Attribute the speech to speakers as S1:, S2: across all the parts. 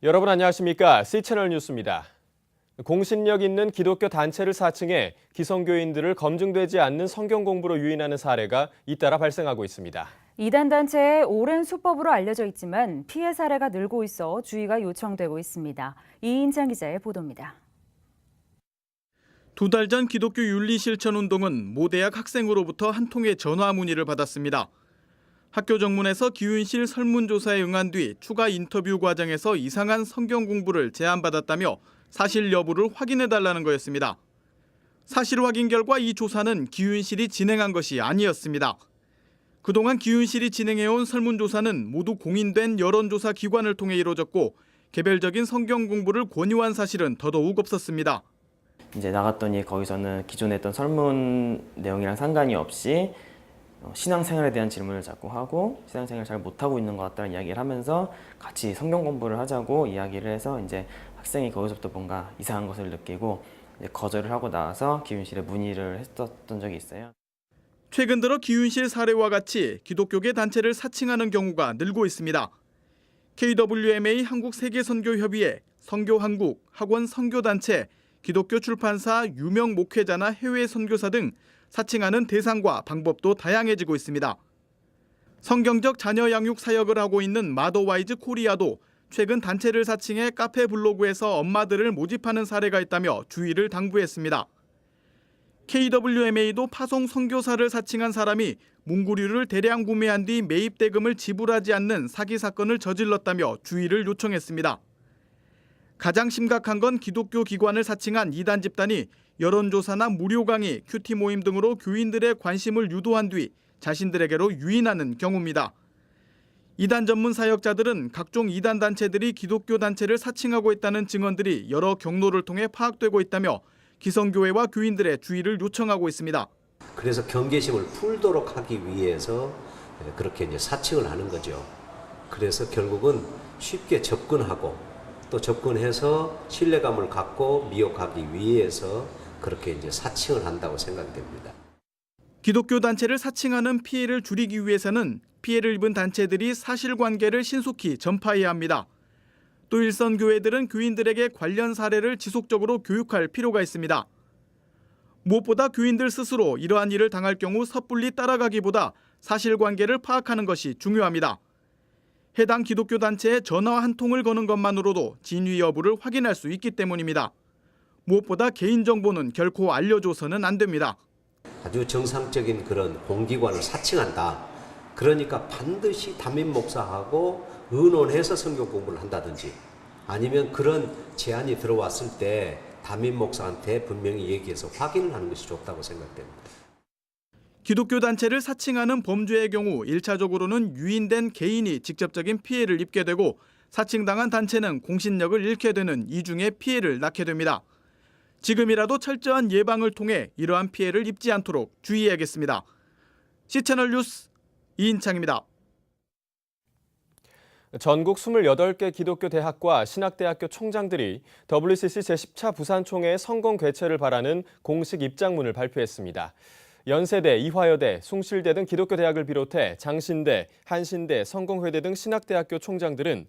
S1: 여러분 안녕하십니까? C채널 뉴스입니다. 공신력 있는 기독교 단체를 사칭해 기성교인들을 검증되지 않는 성경 공부로 유인하는 사례가 잇따라 발생하고 있습니다.
S2: 이단 단체의 오랜 수법으로 알려져 있지만 피해 사례가 늘고 있어 주의가 요청되고 있습니다. 이인창 기자의 보도입니다.
S3: 2달 전 기독교 윤리실천운동은 모 대학 학생으로부터 한 통의 전화 문의를 받았습니다. 학교 정문에서 기윤실 설문조사에 응한 뒤 추가 인터뷰 과정에서 이상한 성경 공부를 제안받았다며 사실 여부를 확인해달라는 거였습니다. 사실 확인 결과 이 조사는 기윤실이 진행한 것이 아니었습니다. 그동안 기윤실이 진행해온 설문조사는 모두 공인된 여론조사 기관을 통해 이루어졌고 개별적인 성경 공부를 권유한 사실은 더더욱 없었습니다.
S4: 이제 나갔더니 거기서는 기존에 했던 설문 내용이랑 상관이 없이 신앙생활에 대한 질문을 자꾸 하고 신앙생활을 잘 못하고 있는 것 같다는 이야기를 하면서 같이 성경 공부를 하자고 이야기를 해서 이제 학생이 거기서부터 뭔가 이상한 것을 느끼고 이제 거절을 하고 나와서 기윤실에 문의를 했었던 적이 있어요.
S3: 최근 들어 기윤실 사례와 같이 기독교계 단체를 사칭하는 경우가 늘고 있습니다. KWMA 한국세계선교협의회, 선교한국, 학원 선교단체, 기독교 출판사, 유명 목회자나 해외 선교사 등 사칭하는 대상과 방법도 다양해지고 있습니다. 성경적 자녀 양육 사역을 하고 있는 마더와이즈 코리아도 최근 단체를 사칭해 카페 블로그에서 엄마들을 모집하는 사례가 있다며 주의를 당부했습니다. KWMA도 파송 선교사를 사칭한 사람이 문구류를 대량 구매한 뒤 매입 대금을 지불하지 않는 사기 사건을 저질렀다며 주의를 요청했습니다. 가장 심각한 건 기독교 기관을 사칭한 이단 집단이 여론조사나 무료 강의, 큐티 모임 등으로 교인들의 관심을 유도한 뒤 자신들에게로 유인하는 경우입니다. 이단 전문 사역자들은 각종 이단 단체들이 기독교 단체를 사칭하고 있다는 증언들이 여러 경로를 통해 파악되고 있다며 기성교회와 교인들의 주의를 요청하고 있습니다.
S5: 그래서 경계심을 풀도록 하기 위해서 그렇게 이제 사칭을 하는 거죠. 그래서 결국은 쉽게 접근하고 또 접근해서 신뢰감을 갖고 미혹하기 위해서 그렇게 이제 사칭을 한다고 생각됩니다.
S3: 기독교 단체를 사칭하는 피해를 줄이기 위해서는 피해를 입은 단체들이 사실관계를 신속히 전파해야 합니다. 또 일선 교회들은 교인들에게 관련 사례를 지속적으로 교육할 필요가 있습니다. 무엇보다 교인들 스스로 이러한 일을 당할 경우 섣불리 따라가기보다 사실관계를 파악하는 것이 중요합니다. 해당 기독교 단체에 전화 한 통을 거는 것만으로도 진위 여부를 확인할 수 있기 때문입니다. 무엇보다 개인정보는 결코 알려줘서는 안 됩니다.
S5: 아주 정상적인 그런 공기관을 사칭한다. 그러니까 반드시 담임 목사하고 의논해서 성경 공부를 한다든지 아니면 그런 제안이 들어왔을 때 담임 목사한테 분명히 얘기해서 확인을 하는 것이 좋다고 생각됩니다.
S3: 기독교 단체를 사칭하는 범죄의 경우 1차적으로는 유인된 개인이 직접적인 피해를 입게 되고 사칭당한 단체는 공신력을 잃게 되는 이중의 피해를 낳게 됩니다. 지금이라도 철저한 예방을 통해 이러한 피해를 입지 않도록 주의해야겠습니다. C채널 뉴스 이인창입니다.
S1: 전국 28개 기독교 대학과 신학대학교 총장들이 WCC 제10차 부산총회의 성공 개최를 바라는 공식 입장문을 발표했습니다. 연세대, 이화여대, 숭실대 등 기독교 대학을 비롯해 장신대, 한신대, 성공회대 등 신학대학교 총장들은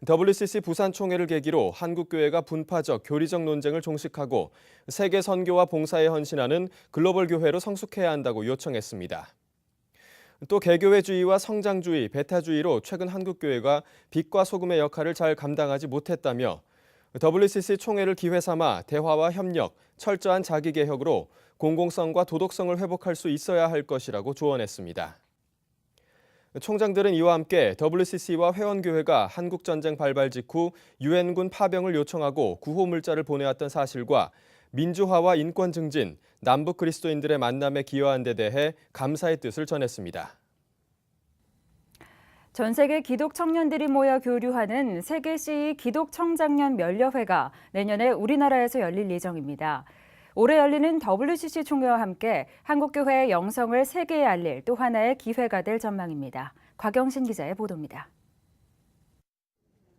S1: WCC 부산총회를 계기로 한국교회가 분파적, 교리적 논쟁을 종식하고 세계 선교와 봉사에 헌신하는 글로벌 교회로 성숙해야 한다고 요청했습니다. 또 개교회주의와 성장주의, 배타주의로 최근 한국교회가 빛과 소금의 역할을 잘 감당하지 못했다며 WCC 총회를 기회 삼아 대화와 협력, 철저한 자기개혁으로 공공성과 도덕성을 회복할 수 있어야 할 것이라고 조언했습니다. 총장들은 이와 함께 WCC와 회원교회가 한국전쟁 발발 직후 유엔군 파병을 요청하고 구호 물자를 보내왔던 사실과 민주화와 인권 증진, 남북 그리스도인들의 만남에 기여한 데 대해 감사의 뜻을 전했습니다.
S2: 전 세계 기독 청년들이 모여 교류하는 세계 시위 기독 청장년 면려회가 내년에 우리나라에서 열릴 예정입니다. 올해 열리는 WCC 총회와 함께 한국교회의 영성을 세계에 알릴 또 하나의 기회가 될 전망입니다. 곽영신 기자의 보도입니다.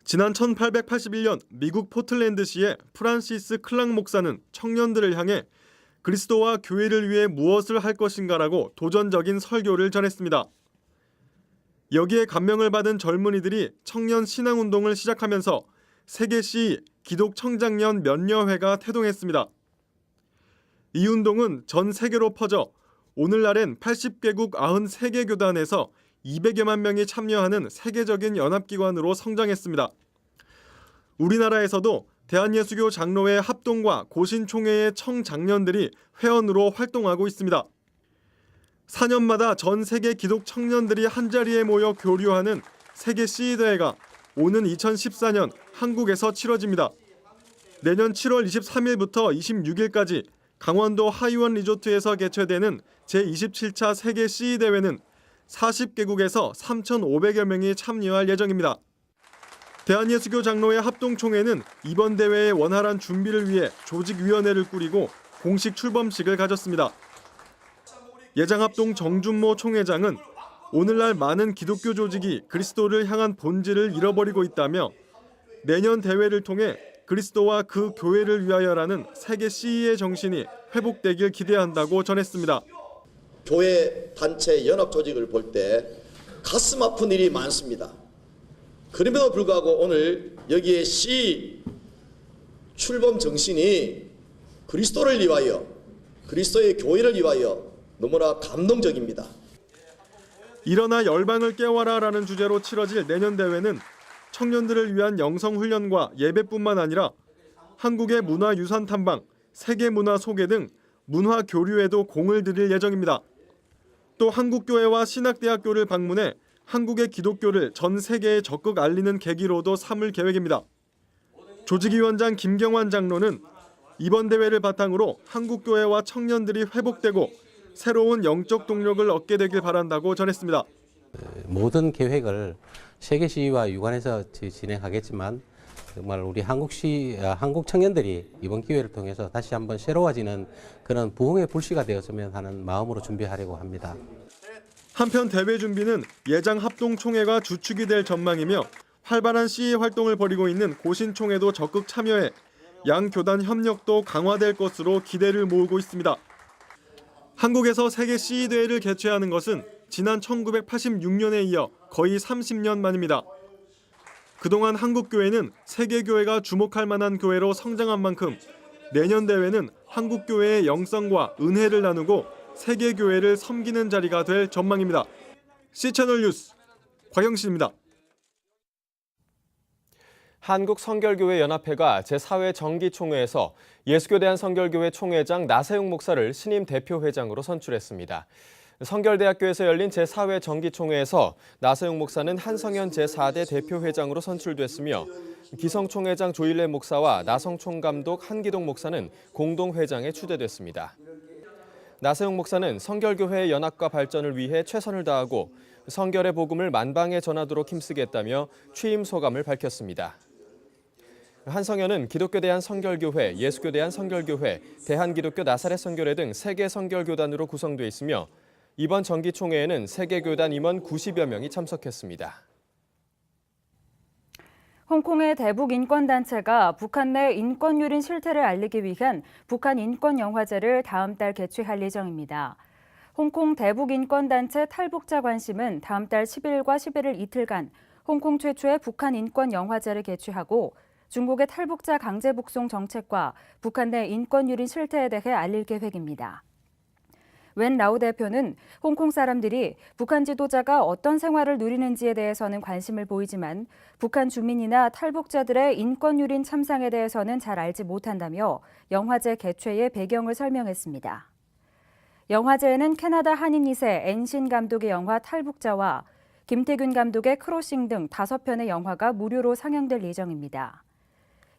S6: 지난 1881년 미국 포틀랜드시의 프란시스 클락 목사는 청년들을 향해 그리스도와 교회를 위해 무엇을 할 것인가라고 도전적인 설교를 전했습니다. 여기에 감명을 받은 젊은이들이 청년 신앙운동을 시작하면서 세계시 기독청장년 면려회가 태동했습니다. 이 운동은 전 세계로 퍼져 오늘날엔 80개국 93개 교단에서 200여만 명이 참여하는 세계적인 연합기관으로 성장했습니다. 우리나라에서도 대한예수교 장로회 합동과 고신총회의 청장년들이 회원으로 활동하고 있습니다. 4년마다 전 세계 기독 청년들이 한자리에 모여 교류하는 세계 시위대회가 오는 2014년 한국에서 치러집니다. 내년 7월 23일부터 26일까지 강원도 하이원 리조트에서 개최되는 제27차 세계 시위대회는 40개국에서 3,500여 명이 참여할 예정입니다. 대한예수교 장로회 합동총회는 이번 대회의 원활한 준비를 위해 조직위원회를 꾸리고 공식 출범식을 가졌습니다. 예장합동 정준모 총회장은 오늘날 많은 기독교 조직이 그리스도를 향한 본질을 잃어버리고 있다며 내년 대회를 통해 그리스도와 그 교회를 위하여라는 세계 시위의 정신이 회복되길 기대한다고 전했습니다.
S7: 교회, 단체, 연합 조직을 볼 때 가슴 아픈 일이 많습니다. 그럼에도 불구하고 오늘 여기에 시 출범 정신이 그리스도를 위하여, 그리스도의 교회를 위하여 너무나 감동적입니다.
S6: 일어나 열방을 깨워라라는 주제로 치러질 내년 대회는 청년들을 위한 영성훈련과 예배뿐만 아니라 한국의 문화유산 탐방, 세계문화 소개 등 문화 교류에도 공을 들일 예정입니다. 또 한국교회와 신학대학교를 방문해 한국의 기독교를 전 세계에 적극 알리는 계기로도 삼을 계획입니다. 조직위원장 김경환 장로는 이번 대회를 바탕으로 한국교회와 청년들이 회복되고 새로운 영적 동력을 얻게 되길 바란다고 전했습니다.
S8: 모든 계획을 세계 시위와 유관해서 진행하겠지만 정말 우리 한국 청년들이 이번 기회를 통해서 다시 한번 새로워지는 그런 부흥의 불씨가 되었으면 하는 마음으로 준비하려고 합니다.
S6: 한편 대회 준비는 예장 합동총회가 주축이 될 전망이며 활발한 시위 활동을 벌이고 있는 고신총회도 적극 참여해 양 교단 협력도 강화될 것으로 기대를 모으고 있습니다. 한국에서 세계 시위대회를 개최하는 것은 지난 1986년에 이어 거의 30년 만입니다. 그동안 한국교회는 세계교회가 주목할 만한 교회로 성장한 만큼 내년 대회는 한국교회의 영성과 은혜를 나누고 세계교회를 섬기는 자리가 될 전망입니다. C채널 뉴스 곽영신입니다.
S1: 한국성결교회연합회가 제4회 정기총회에서 예수교대한성결교회 총회장 나세웅 목사를 신임 대표회장으로 선출했습니다. 성결대학교에서 열린 제4회 정기총회에서 나세웅 목사는 한성현 제4대 대표회장으로 선출됐으며 기성총회장 조일래 목사와 나성총감독 한기동 목사는 공동회장에 추대됐습니다. 나세웅 목사는 성결교회의 연합과 발전을 위해 최선을 다하고 성결의 복음을 만방에 전하도록 힘쓰겠다며 취임 소감을 밝혔습니다. 한성현은 기독교 대한성결교회, 예수교 대한성결교회, 대한기독교 나사렛 성결회 등 세계 성결교단으로 구성돼 있으며 이번 정기총회에는 세계교단 임원 90여 명이 참석했습니다.
S2: 홍콩의 대북 인권단체가 북한 내 인권 유린 실태를 알리기 위한 북한 인권 영화제를 다음 달 개최할 예정입니다. 홍콩 대북 인권단체 탈북자 관심은 다음 달 10일과 11일 이틀간 홍콩 최초의 북한 인권 영화제를 개최하고 중국의 탈북자 강제 북송 정책과 북한 내 인권 유린 실태에 대해 알릴 계획입니다. 웬 라오 대표는 홍콩 사람들이 북한 지도자가 어떤 생활을 누리는지에 대해서는 관심을 보이지만 북한 주민이나 탈북자들의 인권 유린 참상에 대해서는 잘 알지 못한다며 영화제 개최의 배경을 설명했습니다. 영화제에는 캐나다 한인 2세 엔신 감독의 영화 탈북자와 김태균 감독의 크로싱 등 5편의 영화가 무료로 상영될 예정입니다.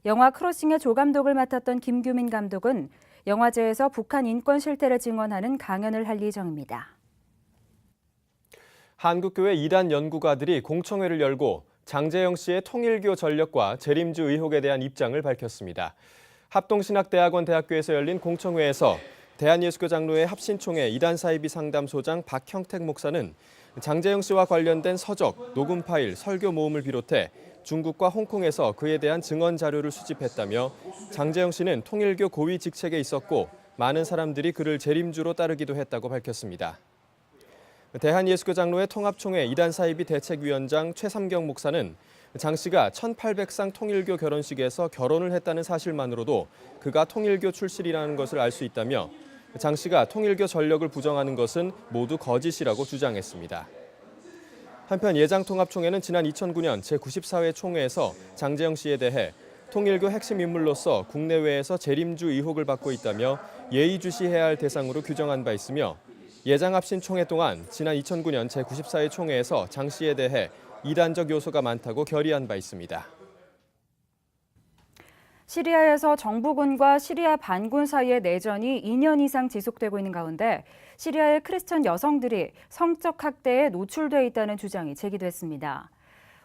S2: 영화 크로싱의 조감독을 맡았던 김규민 감독은 영화제에서 북한 인권 실태를 증언하는 강연을 할 예정입니다.
S1: 한국교회 이단 연구가들이 공청회를 열고 장제영 씨의 통일교 전력과 재림주 의혹에 대한 입장을 밝혔습니다. 합동신학대학원 대학교에서 열린 공청회에서 대한예수교 장로회 합신총회 이단사이비 상담소장 박형택 목사는 장제영 씨와 관련된 서적, 녹음 파일, 설교 모음을 비롯해 중국과 홍콩에서 그에 대한 증언 자료를 수집했다며 장제영 씨는 통일교 고위 직책에 있었고 많은 사람들이 그를 재림주로 따르기도 했다고 밝혔습니다. 대한예수교 장로회 통합총회 이단사이비 대책위원장 최삼경 목사는 장 씨가 1800상 통일교 결혼식에서 결혼을 했다는 사실만으로도 그가 통일교 출신이라는 것을 알 수 있다며 장 씨가 통일교 전력을 부정하는 것은 모두 거짓이라고 주장했습니다. 한편 예장통합총회는 지난 2009년 제94회 총회에서 장제영 씨에 대해 통일교 핵심 인물로서 국내외에서 재림주 의혹을 받고 있다며 예의주시해야 할 대상으로 규정한 바 있으며 예장합신 총회 동안 지난 2009년 제94회 총회에서 장 씨에 대해 이단적 요소가 많다고 결의한 바 있습니다.
S2: 시리아에서 정부군과 시리아 반군 사이의 내전이 2년 이상 지속되고 있는 가운데 시리아의 크리스천 여성들이 성적 학대에 노출돼 있다는 주장이 제기됐습니다.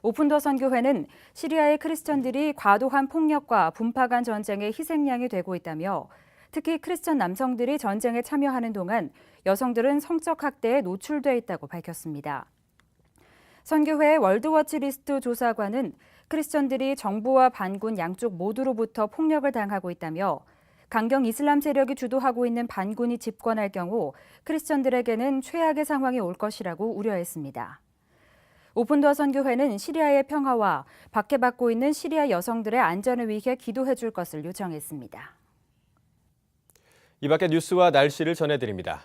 S2: 오픈더 선교회는 시리아의 크리스천들이 과도한 폭력과 분파 간 전쟁의 희생양이 되고 있다며 특히 크리스천 남성들이 전쟁에 참여하는 동안 여성들은 성적 학대에 노출돼 있다고 밝혔습니다. 선교회의 월드워치 리스트 조사관은 크리스천들이 정부와 반군 양쪽 모두로부터 폭력을 당하고 있다며 강경 이슬람 세력이 주도하고 있는 반군이 집권할 경우 크리스천들에게는 최악의 상황이 올 것이라고 우려했습니다. 오픈도어 선교회는 시리아의 평화와 박해받고 있는 시리아 여성들의 안전을 위해 기도해 줄 것을 요청했습니다.
S1: 이 밖의 뉴스와 날씨를 전해드립니다.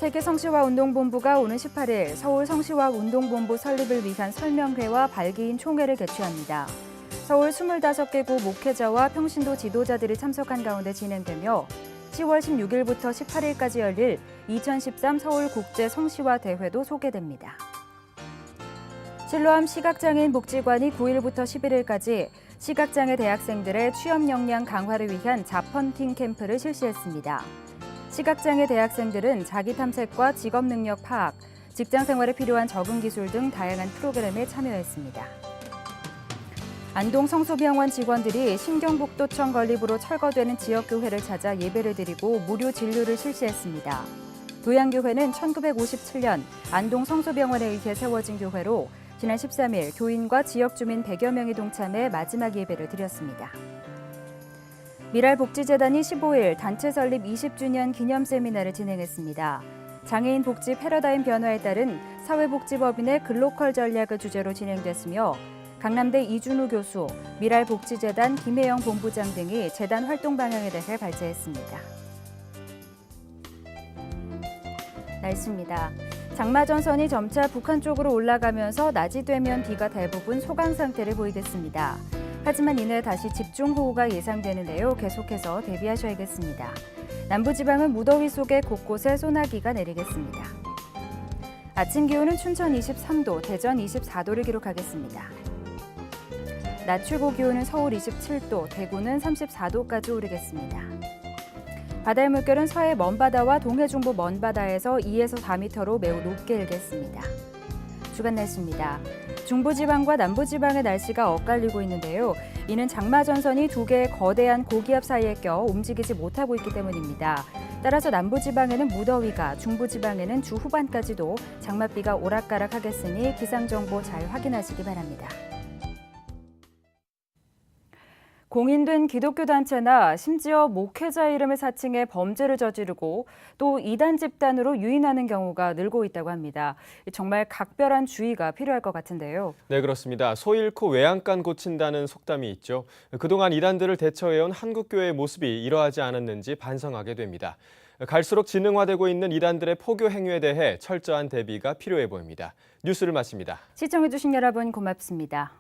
S2: 세계성시화운동본부가 오는 18일 서울 성시화운동본부 설립을 위한 설명회와 발기인 총회를 개최합니다. 서울 25개국 목회자와 평신도 지도자들이 참석한 가운데 진행되며 10월 16일부터 18일까지 열릴 2013 서울국제성시화대회도 소개됩니다. 실로암 시각장애인 복지관이 9일부터 11일까지 시각장애 대학생들의 취업 역량 강화를 위한 자펀팅 캠프를 실시했습니다. 시각장애 대학생들은 자기 탐색과 직업 능력 파악, 직장 생활에 필요한 적응 기술 등 다양한 프로그램에 참여했습니다. 안동 성수병원 직원들이 신경북도청 건립으로 철거되는 지역교회를 찾아 예배를 드리고 무료 진료를 실시했습니다. 도양교회는 1957년 안동 성수병원에 의해 세워진 교회로 지난 13일 교인과 지역 주민 100여 명이 동참해 마지막 예배를 드렸습니다. 미랄복지재단이 15일 단체 설립 20주년 기념 세미나를 진행했습니다. 장애인 복지 패러다임 변화에 따른 사회복지법인의 글로컬 전략을 주제로 진행됐으며 강남대 이준우 교수, 미랄복지재단 김혜영 본부장 등이 재단 활동 방향에 대해 발제했습니다. 날씨입니다. 장마전선이 점차 북한 쪽으로 올라가면서 낮이 되면 비가 대부분 소강 상태를 보이겠습니다. 하지만 이내 다시 집중호우가 예상되는데요. 계속해서 대비하셔야겠습니다. 남부지방은 무더위 속에 곳곳에 소나기가 내리겠습니다. 아침 기온은 춘천 23도, 대전 24도를 기록하겠습니다. 낮 최고 기온은 서울 27도, 대구는 34도까지 오르겠습니다. 바다의 물결은 서해 먼바다와 동해 중부 먼바다에서 2에서 4m로 매우 높게 일겠습니다. 주간 날씨입니다. 중부지방과 남부지방의 날씨가 엇갈리고 있는데요. 이는 장마전선이 두 개의 거대한 고기압 사이에 껴 움직이지 못하고 있기 때문입니다. 따라서 남부지방에는 무더위가, 중부지방에는 주 후반까지도 장맛비가 오락가락하겠으니 기상정보 잘 확인하시기 바랍니다. 공인된 기독교 단체나 심지어 목회자 이름을 사칭해 범죄를 저지르고 또 이단 집단으로 유인하는 경우가 늘고 있다고 합니다. 정말 각별한 주의가 필요할 것 같은데요.
S1: 네, 그렇습니다. 소 잃고 외양간 고친다는 속담이 있죠. 그동안 이단들을 대처해온 한국교회의 모습이 이러하지 않았는지 반성하게 됩니다. 갈수록 지능화되고 있는 이단들의 포교 행위에 대해 철저한 대비가 필요해 보입니다. 뉴스를 마칩니다.
S2: 시청해주신 여러분 고맙습니다.